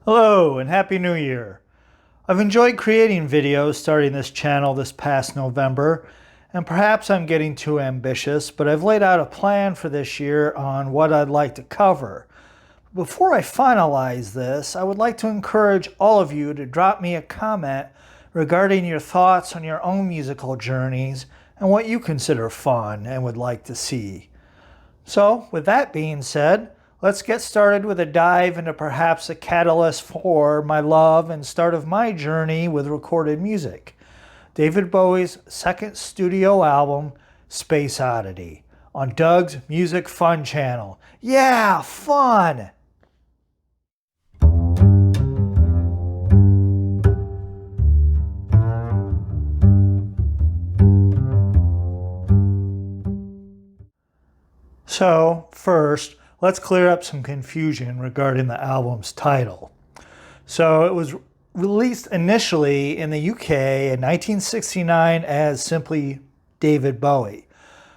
Hello and Happy New Year! I've enjoyed creating videos starting this channel this past November, and perhaps I'm getting too ambitious, but I've laid out a plan for this year on what I'd like to cover. Before I finalize this, I would like to encourage all of you to drop me a comment regarding your thoughts on your own musical journeys and what you consider fun and would like to see. So, with that being said, let's get started with a dive into perhaps a catalyst for my love and start of my journey with recorded music. David Bowie's second studio album, Space Oddity, on Doug's Music Fun channel. Yeah, fun! So, first, let's clear up some confusion regarding the album's title. So it was released initially in the UK in 1969 as simply David Bowie,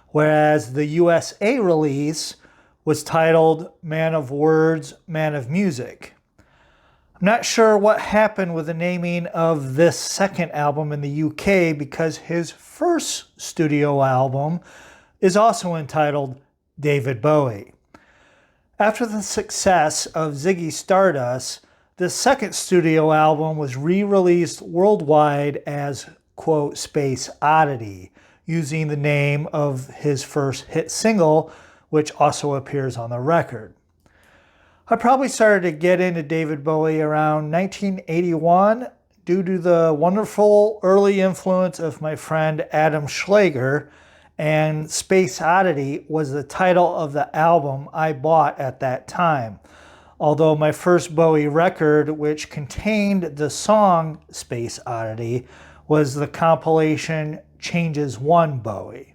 whereas the USA release was titled Man of Words, Man of Music. I'm not sure what happened with the naming of this second album in the UK because his first studio album is also entitled David Bowie. After the success of Ziggy Stardust, the second studio album was re-released worldwide as, quote, Space Oddity, using the name of his first hit single, which also appears on the record. I probably started to get into David Bowie around 1981 due to the wonderful early influence of my friend Adam Schlager, and Space Oddity was the title of the album I bought at that time. Although my first Bowie record, which contained the song Space Oddity, was the compilation Changes One Bowie.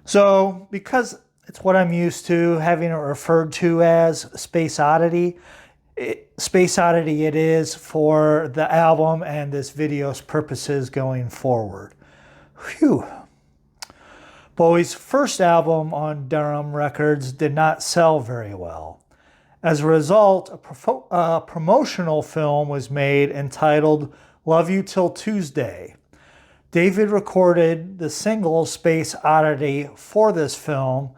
So, because it's what I'm used to having it referred to as Space Oddity, Space Oddity it is for the album and this video's purposes going forward. Phew. Bowie's first album on Durham Records did not sell very well. As a result, a promotional film was made entitled Love You Till Tuesday. David recorded the single Space Oddity for this film,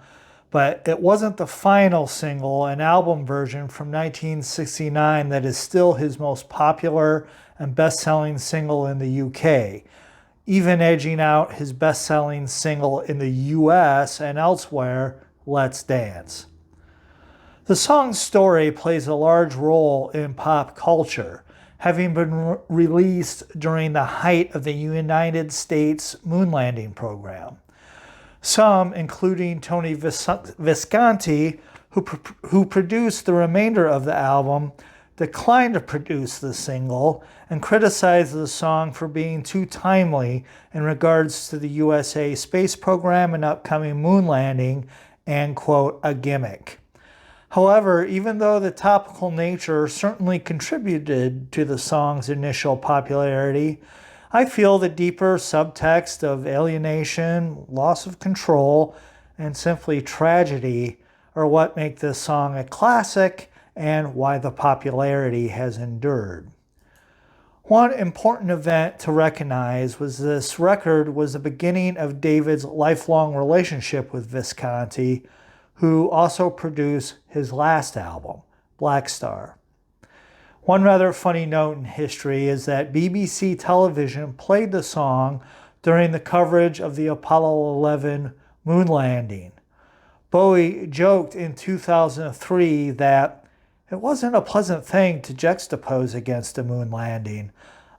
but it wasn't the final single, an album version from 1969 that is still his most popular and best-selling single in the UK. Even edging out his best-selling single in the US and elsewhere, Let's Dance. The song's story plays a large role in pop culture, having been released during the height of the United States moon landing program. Some, including Tony Visconti, who produced the remainder of the album, declined to produce the single and criticized the song for being too timely in regards to the USA space program and upcoming moon landing and, quote, a gimmick. However, even though the topical nature certainly contributed to the song's initial popularity, I feel the deeper subtext of alienation, loss of control, and simply tragedy are what make this song a classic and why the popularity has endured. One important event to recognize was this record was the beginning of David's lifelong relationship with Visconti, who also produced his last album, Black Star. One rather funny note in history is that BBC television played the song during the coverage of the Apollo 11 moon landing. Bowie joked in 2003 that it wasn't a pleasant thing to juxtapose against a moon landing.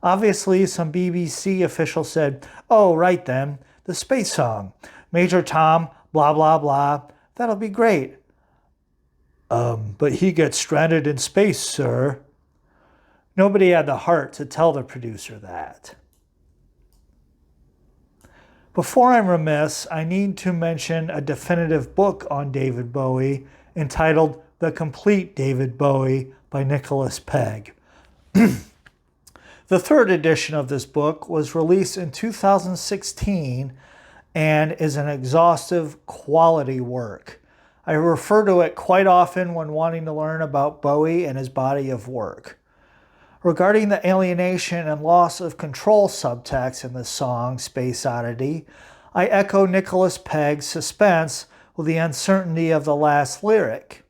Obviously, some BBC official said, "Oh, right then, the space song. Major Tom, blah, blah, blah. That'll be great." But he gets stranded in space, sir." Nobody had the heart to tell the producer that. Before I'm remiss, I need to mention a definitive book on David Bowie entitled The Complete David Bowie by Nicholas Pegg. The third edition of this book was released in 2016 and is an exhaustive quality work. I refer to it quite often when wanting to learn about Bowie and his body of work. Regarding the alienation and loss of control subtext in the song Space Oddity, I echo Nicholas Pegg's suspense with the uncertainty of the last lyric.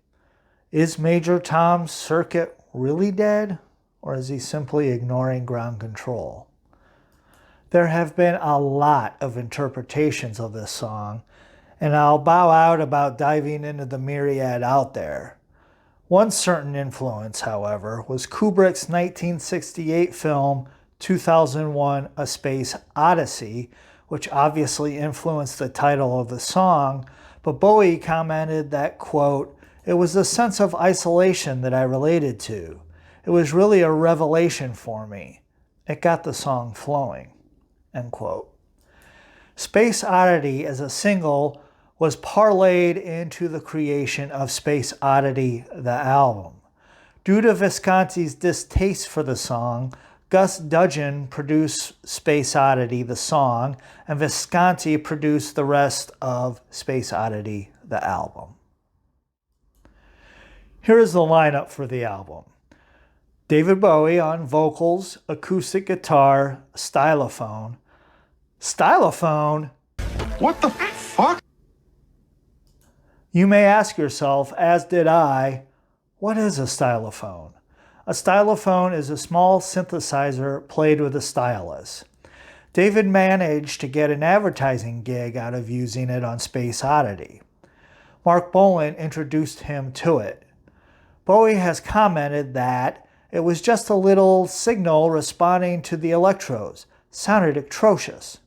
Is Major Tom's circuit really dead, or is he simply ignoring ground control? There have been a lot of interpretations of this song, and I'll bow out about diving into the myriad out there. One certain influence, however, was Kubrick's 1968 film 2001: A Space Odyssey, which obviously influenced the title of the song, but Bowie commented that, quote, "It was the sense of isolation that I related to. It was really a revelation for me. It got the song flowing," end quote. Space Oddity as a single was parlayed into the creation of Space Oddity, the album. Due to Visconti's distaste for the song, Gus Dudgeon produced Space Oddity, the song, and Visconti produced the rest of Space Oddity, the album. Here is the lineup for the album. David Bowie on vocals, acoustic guitar, stylophone. Stylophone? What the fuck? You may ask yourself, as did I, what is a stylophone? A stylophone is a small synthesizer played with a stylus. David managed to get an advertising gig out of using it on Space Oddity. Mark Bolan introduced him to it. Bowie has commented that it was just a little signal responding to the electrodes. Sounded atrocious.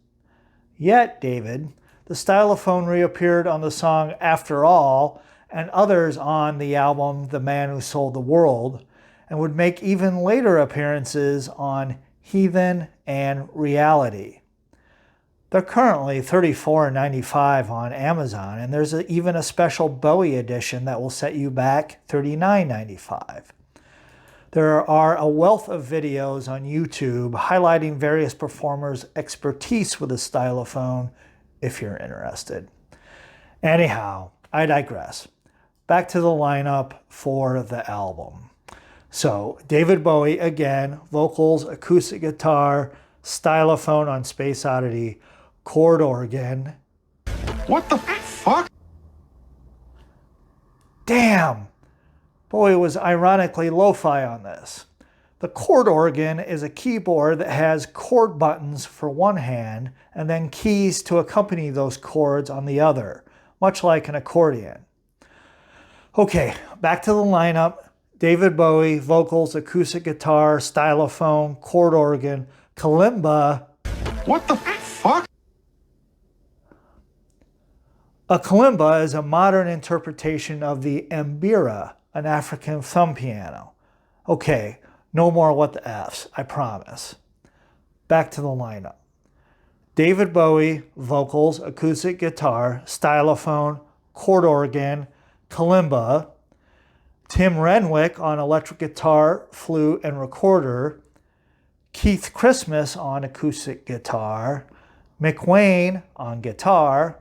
Yet, David, the stylophone reappeared on the song After All and others on the album The Man Who Sold the World, and would make even later appearances on Heathen and Reality. They're currently $34.95 on Amazon, and there's even a special Bowie edition that will set you back $39.95. There are a wealth of videos on YouTube highlighting various performers' expertise with the stylophone if you're interested. Anyhow, I digress. Back to the lineup for the album. So, David Bowie again, vocals, acoustic guitar, stylophone on Space Oddity, chord organ. What the fuck? Damn! Bowie was ironically lo-fi on this. The chord organ is a keyboard that has chord buttons for one hand and then keys to accompany those chords on the other, much like an accordion. Okay, back to the lineup. David Bowie, vocals, acoustic guitar, stylophone, chord organ, kalimba. What the fuck? A kalimba is a modern interpretation of the mbira, an African thumb piano. Okay, no more what the F's, I promise. Back to the lineup. David Bowie, vocals, acoustic guitar, stylophone, chord organ, kalimba. Tim Renwick on electric guitar, flute, and recorder. Keith Christmas on acoustic guitar. Mick Wayne on guitar.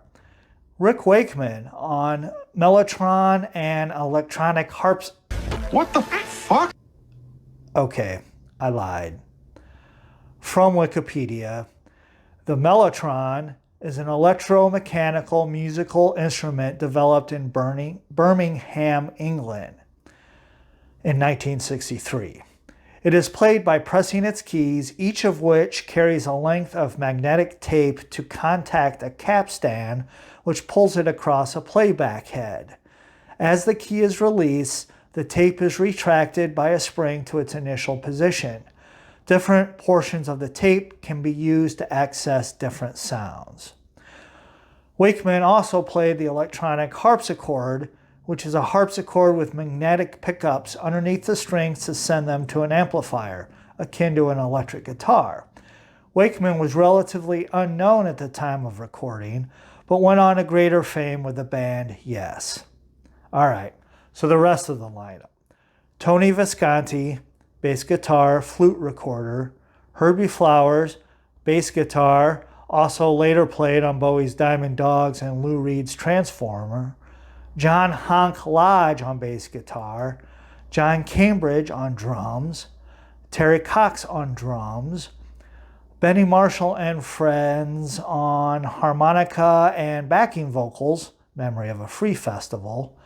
Rick Wakeman on mellotron and electronic harps. What the fuck? Okay, I lied. From Wikipedia, the mellotron is an electromechanical musical instrument developed in Birmingham, England in 1963. It is played by pressing its keys, each of which carries a length of magnetic tape to contact a capstan, which pulls it across a playback head. As the key is released, the tape is retracted by a spring to its initial position. Different portions of the tape can be used to access different sounds. Wakeman also played the electronic harpsichord, which is a harpsichord with magnetic pickups underneath the strings to send them to an amplifier, akin to an electric guitar. Wakeman was relatively unknown at the time of recording, but went on to greater fame with the band Yes. All right, so the rest of the lineup. Tony Visconti, bass guitar, flute recorder. Herbie Flowers, bass guitar, also later played on Bowie's Diamond Dogs and Lou Reed's Transformer. John Honk Lodge on bass guitar, John Cambridge on drums, Terry Cox on drums, Benny Marshall and Friends on harmonica and backing vocals, Memory of a Free Festival,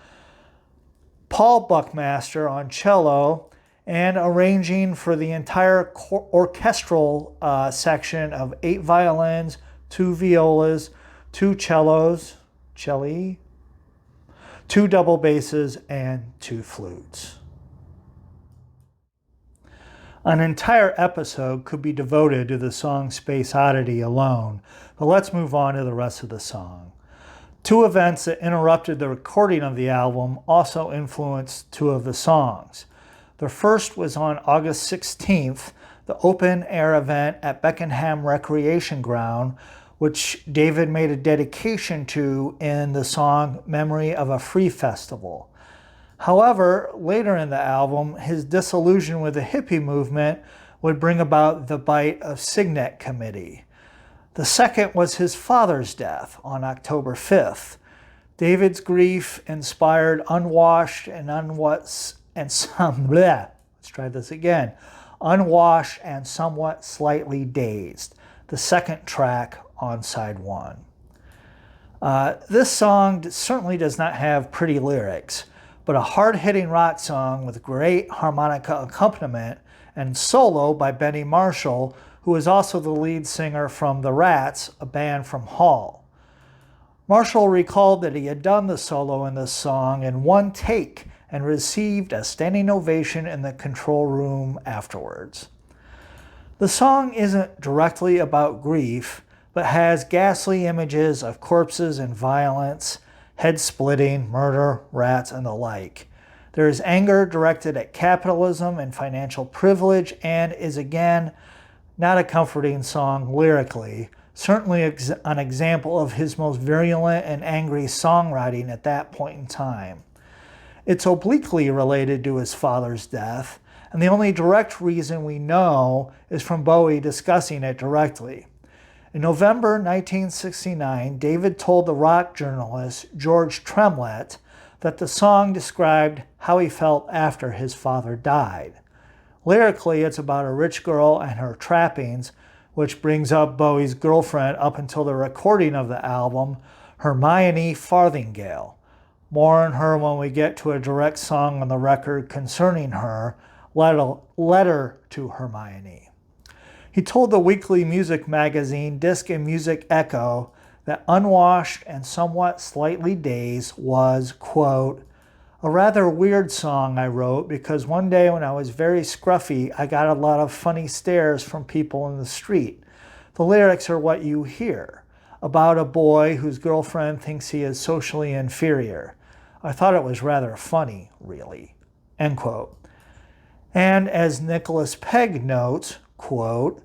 Paul Buckmaster on cello, and arranging for the entire orchestral section of 8 violins, 2 violas, 2 cellos, 2 double basses, and 2 flutes. An entire episode could be devoted to the song Space Oddity alone, but let's move on to the rest of the song. 2 events that interrupted the recording of the album also influenced 2 of the songs. The first was on August 16th, the open-air event at Beckenham Recreation Ground, which David made a dedication to in the song Memory of a Free Festival. However, later in the album, his disillusion with the hippie movement would bring about the bite of Cygnet Committee. The second was his father's death on October 5th. David's grief inspired Unwashed and Unwashed and Somewhat Slightly Dazed, the second track on side 1. This song certainly does not have pretty lyrics, but a hard-hitting rock song with great harmonica accompaniment and solo by Benny Marshall, who is also the lead singer from The Rats, a band from Hull. Marshall recalled that he had done the solo in this song in 1 take and received a standing ovation in the control room afterwards. The song isn't directly about grief, but has ghastly images of corpses and violence, head splitting, murder, rats, and the like. There is anger directed at capitalism and financial privilege, and is again not a comforting song lyrically, certainly an example of his most virulent and angry songwriting at that point in time. It's obliquely related to his father's death, and the only direct reason we know is from Bowie discussing it directly. In November 1969, David told the rock journalist George Tremlett that the song described how he felt after his father died. Lyrically, it's about a rich girl and her trappings, which brings up Bowie's girlfriend up until the recording of the album, Hermione Farthingale. More on her when we get to a direct song on the record concerning her, Letter to Hermione. He told the weekly music magazine Disc and Music Echo that Unwashed and Somewhat Slightly Dazed was, quote, a rather weird song I wrote because one day when I was very scruffy, I got a lot of funny stares from people in the street. The lyrics are what you hear, about a boy whose girlfriend thinks he is socially inferior. I thought it was rather funny, really, end quote. And as Nicholas Pegg notes, quote,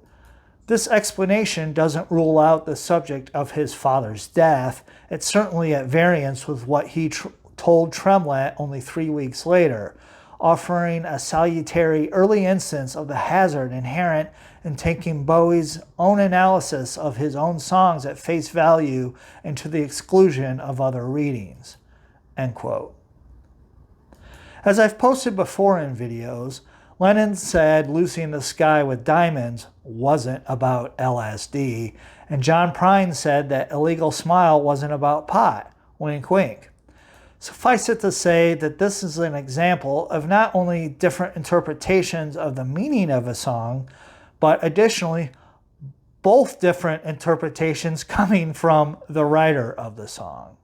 this explanation doesn't rule out the subject of his father's death. It's certainly at variance with what he told Tremlett only 3 weeks later, offering a salutary early instance of the hazard inherent in taking Bowie's own analysis of his own songs at face value and to the exclusion of other readings, end quote. As I've posted before in videos, Lennon said Lucy in the Sky with Diamonds wasn't about LSD, and John Prine said that Illegal Smile wasn't about pot, wink wink. Suffice it to say that this is an example of not only different interpretations of the meaning of a song, but additionally, both different interpretations coming from the writer of the song.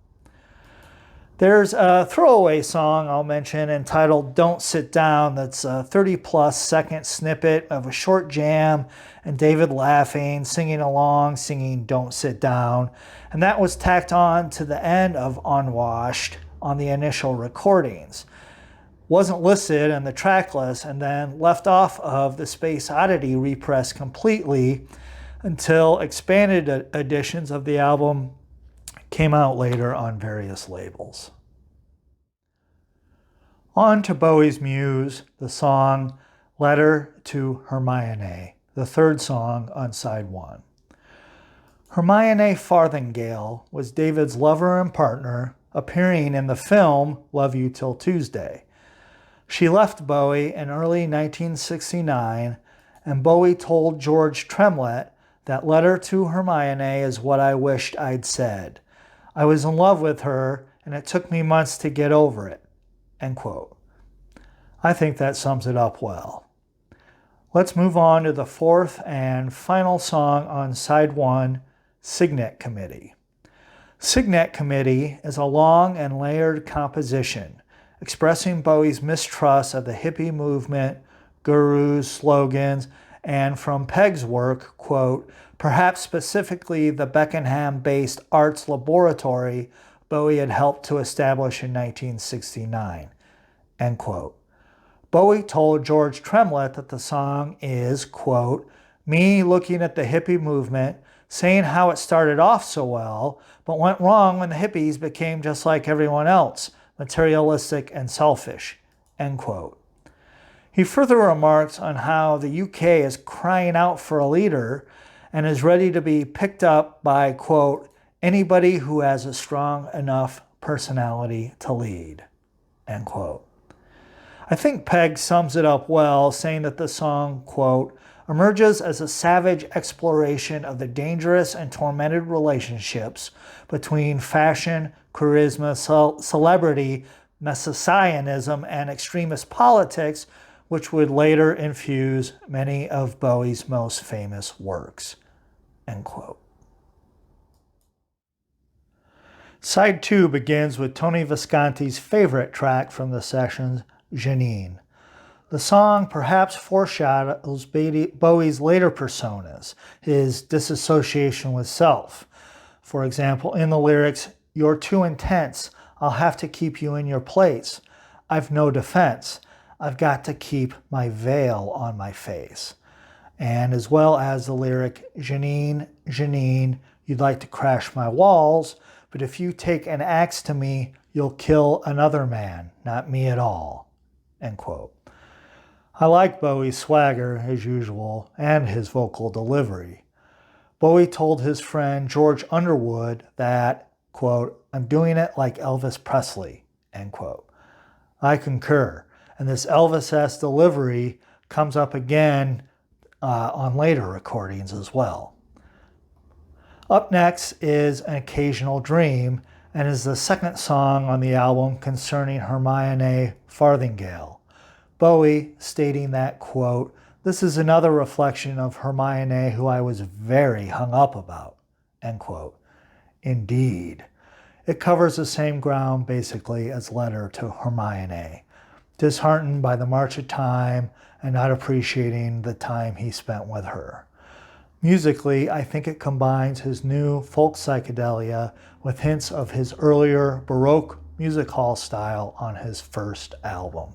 There's a throwaway song I'll mention entitled Don't Sit Down that's a 30-plus second snippet of a short jam and David laughing, singing along, singing Don't Sit Down, and that was tacked on to the end of Unwashed on the initial recordings. Wasn't listed in the track list and then left off of the Space Oddity repress completely until expanded editions of the album came out later on various labels. On to Bowie's muse, the song Letter to Hermione, the third song on side 1. Hermione Farthingale was David's lover and partner, appearing in the film Love You Till Tuesday. She left Bowie in early 1969, and Bowie told George Tremlett, "That letter to Hermione is what I wished I'd said. I was in love with her, and it took me months to get over it." End quote. I think that sums it up well. Let's move on to the fourth and final song on side one, Cygnet Committee. Cygnet Committee is a long and layered composition expressing Bowie's mistrust of the hippie movement, gurus, slogans, and from Peg's work, quote, perhaps specifically the Beckenham-based arts laboratory Bowie had helped to establish in 1969, end quote. Bowie told George Tremlett that the song is, quote, me looking at the hippie movement, saying how it started off so well, but went wrong when the hippies became just like everyone else, materialistic and selfish, end quote. He further remarks on how the UK is crying out for a leader and is ready to be picked up by, quote, anybody who has a strong enough personality to lead, end quote. I think Peg sums it up well, saying that the song, quote, emerges as a savage exploration of the dangerous and tormented relationships between fashion, charisma, celebrity, messianism, and extremist politics, which would later infuse many of Bowie's most famous works, end quote. Side 2 begins with Tony Visconti's favorite track from the sessions, Janine. The song perhaps foreshadows Bowie's later personas, his disassociation with self. For example, in the lyrics, "You're too intense, I'll have to keep you in your place. I've no defense, I've got to keep my veil on my face." And as well as the lyric, "Janine, Janine, you'd like to crash my walls, but if you take an axe to me, you'll kill another man, not me at all," end quote. I like Bowie's swagger, as usual, and his vocal delivery. Bowie told his friend George Underwood that, quote, I'm doing it like Elvis Presley, end quote. I concur, and this Elvis-esque delivery comes up again on later recordings as well. Up next is An Occasional Dream, and is the second song on the album concerning Hermione Farthingale. Bowie stating that, quote, this is another reflection of Hermione who I was very hung up about, end quote. Indeed. It covers the same ground basically as Letter to Hermione, disheartened by the march of time and not appreciating the time he spent with her. Musically, I think it combines his new folk psychedelia with hints of his earlier Baroque music hall style on his first album.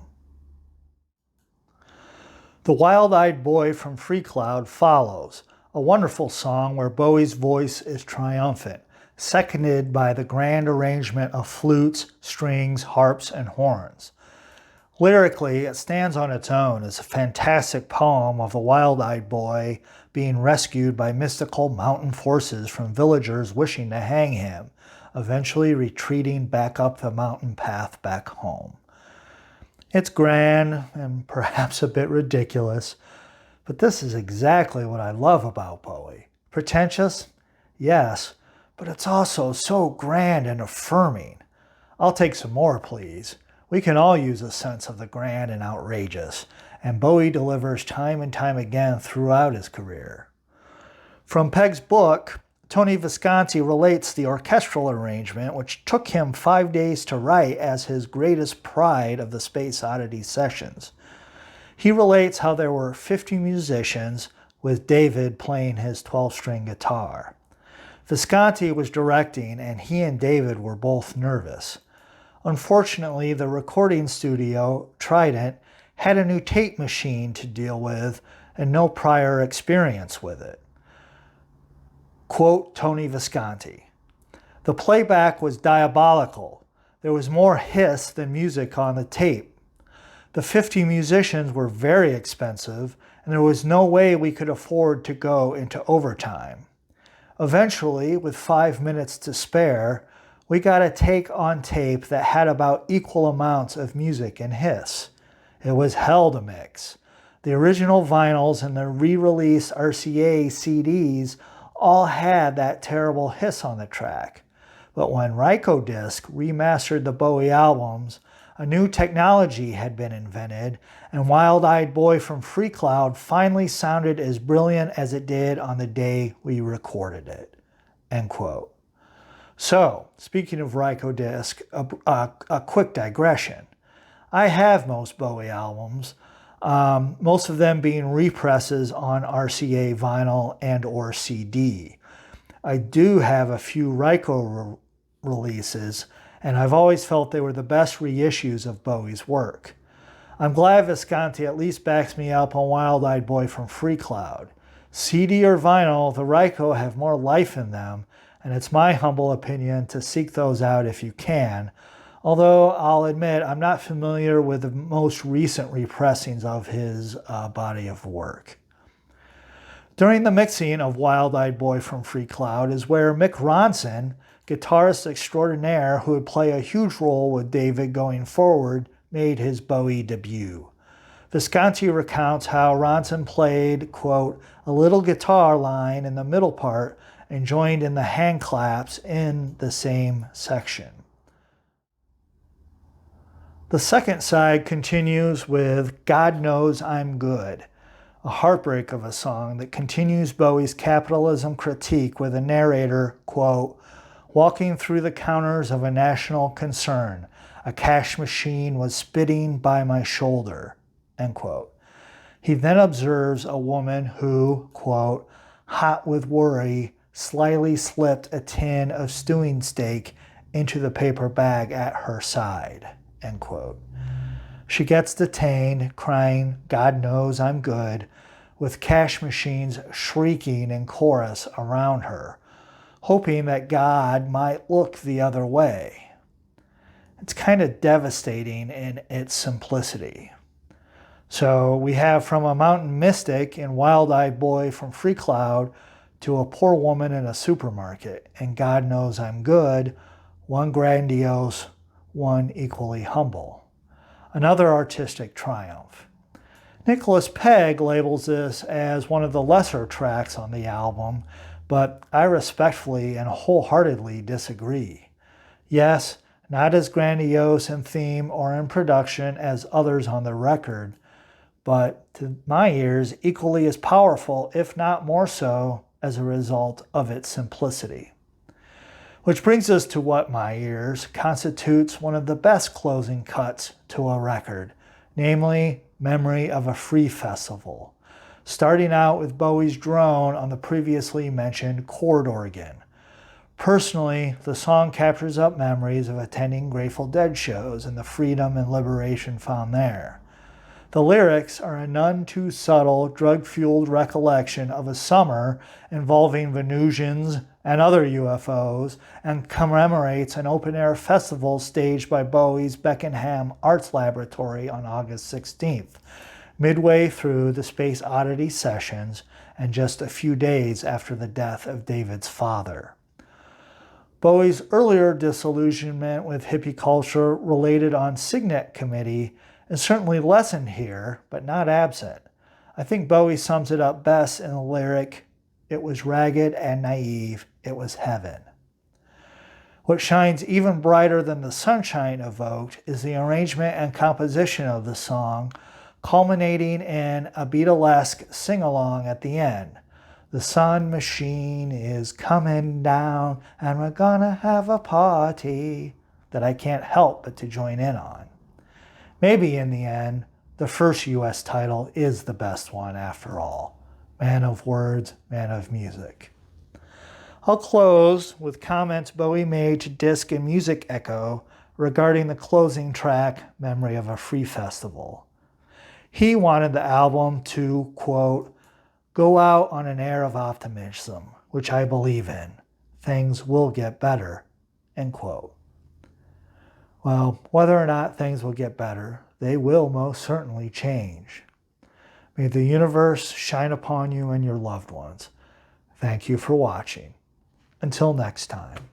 The Wild-Eyed Boy from Freecloud follows, a wonderful song where Bowie's voice is triumphant, seconded by the grand arrangement of flutes, strings, harps, and horns. Lyrically, it stands on its own as a fantastic poem of a wild-eyed boy being rescued by mystical mountain forces from villagers wishing to hang him, eventually retreating back up the mountain path back home. It's grand and perhaps a bit ridiculous, but this is exactly what I love about Bowie. Pretentious? Yes, but it's also so grand and affirming. I'll take some more, please. We can all use a sense of the grand and outrageous, and Bowie delivers time and time again throughout his career. From Peg's book, Tony Visconti relates the orchestral arrangement, which took him 5 days to write, as his greatest pride of the Space Oddity sessions. He relates how there were 50 musicians, with David playing his 12-string guitar. Visconti was directing, and he and David were both nervous. Unfortunately, the recording studio, Trident, had a new tape machine to deal with and no prior experience with it. Quote Tony Visconti, "The playback was diabolical. There was more hiss than music on the tape. The 50 musicians were very expensive, and there was no way we could afford to go into overtime. Eventually, with 5 minutes to spare, we got a take on tape that had about equal amounts of music and hiss. It was hell to mix. The original vinyls and the re-release RCA CDs all had that terrible hiss on the track. But when Rykodisc remastered the Bowie albums, a new technology had been invented, and Wild-Eyed Boy from Freecloud finally sounded as brilliant as it did on the day we recorded it." End quote. So, speaking of Rykodisc, a quick digression. I have most Bowie albums, most of them being represses on RCA vinyl and or CD. I do have a few Ryko releases, and I've always felt they were the best reissues of Bowie's work. I'm glad Visconti at least backs me up on Wild-Eyed Boy from Freecloud. CD or vinyl, the Ryko have more life in them, and it's my humble opinion to seek those out if you can, although I'll admit I'm not familiar with the most recent repressings of his body of work. During the mixing of Wild-Eyed Boy from Freecloud is where Mick Ronson, guitarist extraordinaire who would play a huge role with David going forward, made his Bowie debut. Visconti recounts how Ronson played, quote, "a little guitar line in the middle part and joined in the hand claps in the same section." The second side continues with "God Knows I'm Good," a heartbreak of a song that continues Bowie's capitalism critique with a narrator, quote, "walking through the counters of a national concern. A cash machine was spitting by my shoulder," end quote. He then observes a woman who, quote, "hot with worry, slyly slipped a tin of stewing steak into the paper bag at her side," end quote. She gets detained, crying, "God knows I'm good," with cash machines shrieking in chorus around her, hoping that God might look the other way. It's kind of devastating in its simplicity. So we have from a mountain mystic in Wild-Eyed Boy from Freecloud to a poor woman in a supermarket, and God Knows I'm Good, one grandiose, one equally humble. Another artistic triumph. Nicholas Pegg labels this as one of the lesser tracks on the album, but I respectfully and wholeheartedly disagree. Yes, not as grandiose in theme or in production as others on the record, but to my ears equally as powerful, if not more so, as a result of its simplicity. Which brings us to what my ears constitutes one of the best closing cuts to a record, namely Memory of a Free Festival, starting out with Bowie's drone on the previously mentioned chord organ. Personally, the song captures up memories of attending Grateful Dead shows and the freedom and liberation found there. The lyrics are a none too subtle, drug-fueled recollection of a summer involving Venusians and other UFOs, and commemorates an open-air festival staged by Bowie's Beckenham Arts Laboratory on August 16th, midway through the Space Oddity sessions and just a few days after the death of David's father. Bowie's earlier disillusionment with hippie culture related on Cygnet Committee is certainly lessened here, but not absent. I think Bowie sums it up best in the lyric, "It was ragged and naive, it was heaven." What shines even brighter than the sunshine evoked is the arrangement and composition of the song, culminating in a Beatlesque sing-along at the end. "The sun machine is coming down and we're gonna have a party," that I can't help but to join in on. Maybe in the end, the first US title is the best one after all. Man of words, man of music. I'll close with comments Bowie made to Disc and Music Echo regarding the closing track, Memory of a Free Festival. He wanted the album to, quote, "go out on an air of optimism, which I believe in. Things will get better," end quote. Well, whether or not things will get better, they will most certainly change. May the universe shine upon you and your loved ones. Thank you for watching. Until next time.